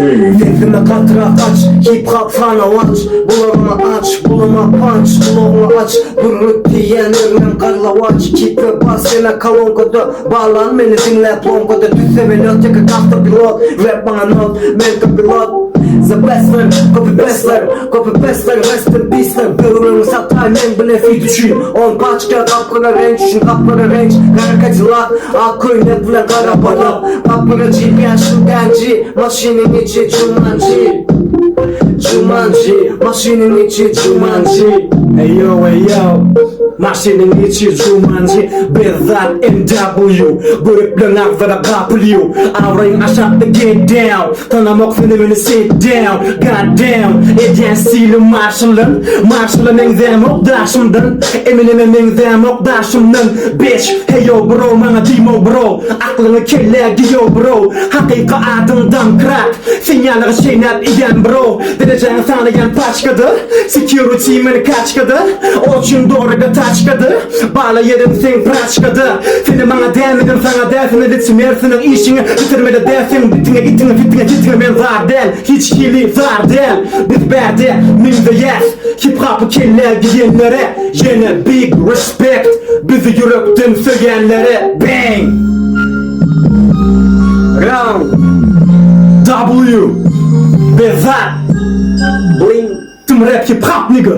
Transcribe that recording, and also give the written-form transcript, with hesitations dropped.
Fikrime katıra aç, hip hop fana aç. Bulama aç, bulama punch, bulama aç. Durut diyen örmen karlavaç. Kipe bas yine kalonkada. Bağlan beni dinle plonkoda. Düşse melot çaka kafta pilot. Rap bana not, mental pilot. The best man, copy bestler, rest in peace'ler. Bölümün satay men bile fi düşün. On paçka kapkara renk, düşün kapkara renk. Karakacılar, akkoy net bile kara para. Paparacı, yaşlı genci, maşinin içi Jumanji. Jumanji, maşinin içi Jumanji. Hey yo, hey yo, maşinin içi Jumanji. Bezat NW, bölüp lağvara kapılıyor. Avrayın aşağıda get down. Tanımak fenomeni sit down. God damn, eden stili marşalın. Marşalın engzem okdaşımdan. Eminim engzem okdaşımdan. Bitch, hey yo bro, bana demo bro. Aklını kelle giyo bro. Hakika adından crack. Sinyaları şeyler igen bro. Dedeceğin sanayan paçkadır. Security meni kaçkadır. Olçun doğruga taçkadır. Bağla yedim sen praçkadır. Seni bana demedim sana dersine ditmersinin işini. Bitirmede dersin bitine gitine fitine men var del. Hiç kili var del. Biz berde mimde yes. Hip hop'u kelle giyenlere. Yine big respect. Bizi yürekten söyleyenlere. Bang. Round W Bezat Bling. Tüm rap hip hop nigga.